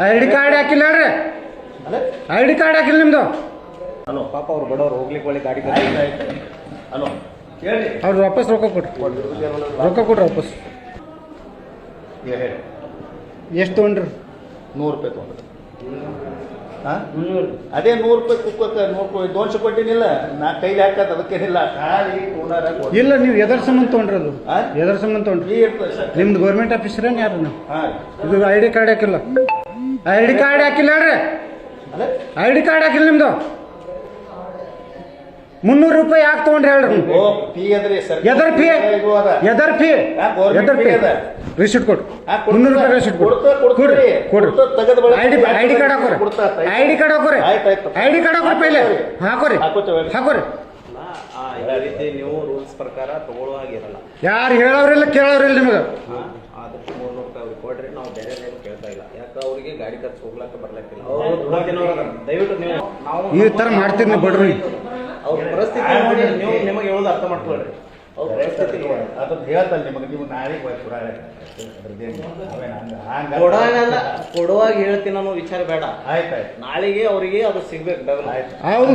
I D card ಹಾಕಿಲ್ಲ ಹೇಳ್ರಿ. I D card ಹಾಕಿಲ್ಲ ನಿಮ್ದು. ಹಲೋ ಪಾಪ ಅವ್ರು ಬಡವ್ರು ಹೋಗ್ಲಿಕ್ಕೆ ಒಳ್ಳೆ ಗಾಡಿ ಹಲೋ ಹೇಳಿ ಅವ್ರು ವಾಪಸ್ ರೊಕ್ಕ ಕೊಡ್ರಿ. ರೊಕ್ಕ ಕೊಡ್ರಿ ವಾಪಸ್. ಹೇಳಿ ಎಷ್ಟು ತೊಗೊಂಡ್ರಿ? 100 ರೂಪಾಯಿ ತೊಗೊಂಡ್ರಿ. ಹಾಂ ಅದೇ 100 ರೂಪಾಯಿ ಕುಕ್ಕಕ್ಕೆ 100 ರೂಪಾಯಿ 200 ಕೊಟ್ಟಿನಿಲ್ಲ. ನಾ ಕೈಲಿ ಹಾಕತ್ ಅದಕ್ಕೇನಿಲ್ಲ. ಖಾಲಿ ತೊಗೊಂಡಾರ ಇಲ್ಲ ನೀವು ಎದರ ಸಂಬಂಧ ತೊಗೊಂಡ್ರಿ? ಅದು ಎದರ ಸಂಬಂಧ ತೊಗೊಂಡ್ರಿ? ನಿಮ್ದು ಗೌರ್ಮೆಂಟ್ ಆಫೀಸರೇನು ಯಾರು? ನಾವು ಇದು ಐ ಡಿ ಕಾರ್ಡ್ ಹಾಕಿಲ್ಲ. ಐ ಡಿ ಕಾರ್ಡ್ ಹಾಕಿಲ್ಲ ಹೇಳ್ರಿ. ಐ ಡಿ ಕಾರ್ಡ್ ಹಾಕಿಲ್ಲ ನಿಮ್ದು. 300 ರೂಪಾಯಿ ಯಾಕೆ ತೊಗೊಂಡ್ರಿ ಹೇಳ್ರಿ? ಎದರ್ ಫೀ? ಎದರ್ ಫೀ? ಎದರ್ ಫೀ? ರಿಸಿಟ್ ಕೊಡು. 300 ರೂಪಾಯಿ ರಿಸಿಟ್ ಕೊಡು. ಕೊಡ್ರಿ ಕೊಡ್ರಿ. ಐ ಡಿ ಕಾರ್ಡ್ ಹಾಕೋರಿ. ಐ ಡಿ ಕಾರ್ಡ್ ಹಾಕೋರಿ. ಐ ಡಿ ಕಾರ್ಡ್ ಹಾಕೋರಿ. ಪೈಲೆ ಹಾಕೋರಿ ಹಾಕೋರಿ. ನೀವು ರೂಲ್ಸ್ ಪ್ರಕಾರ ತಗೊಳ್ಳುವಾಗಿರಲ್ಲ. ಯಾರು ಹೇಳೋರಿಲ್ಲ ಕೇಳೋರಿಲ್ಲ ನಿಮಗೆ. ಆದಷ್ಟು 300 ರೂಪಾಯಿ ಅವ್ರಿಗೆ ಕೊಡ್ರಿ. ನಾವು ಬೇರೆ ಕೇಳ್ತಾ ಇಲ್ಲ. ಯಾಕೆ ಅವ್ರಿಗೆ ಗಾಡಿ ಖರ್ಚು ಹೋಗ್ಲಾಕ ಬರ್ಲಕ್ಕಿಲ್ಲ. ದಯವಿಟ್ಟು ನೀವು ನಾವು ಈ ಥರ ಮಾಡ್ತೀರಿ ನೀವು ಬಡ್ರಿ. ಅವ್ರ ಪರಿಸ್ಥಿತಿ ನೋಡಿ ನೀವು ನಿಮಗೆ ಹೇಳೋದು ಅರ್ಥ ಮಾಡ್ಕೊಳ್ರಿ. ಅವ್ರ ಪರಿಸ್ಥಿತಿ ನೋಡಿ ಅದನ್ನ ಹೇಳ್ತಲ್ಲ ನಿಮಗೆ. ನೀವು ನಾಳೆಗೆ ಕೊಡುವಾಗ ಹೇಳ್ತೀನಿ ಅನ್ನೋ ವಿಚಾರ ಬೇಡ. ಆಯ್ತಾಯ್ತು. ನಾಳೆಗೆ ಅವರಿಗೆ ಅದು ಸಿಗ್ಬೇಕು. ಹೌದು.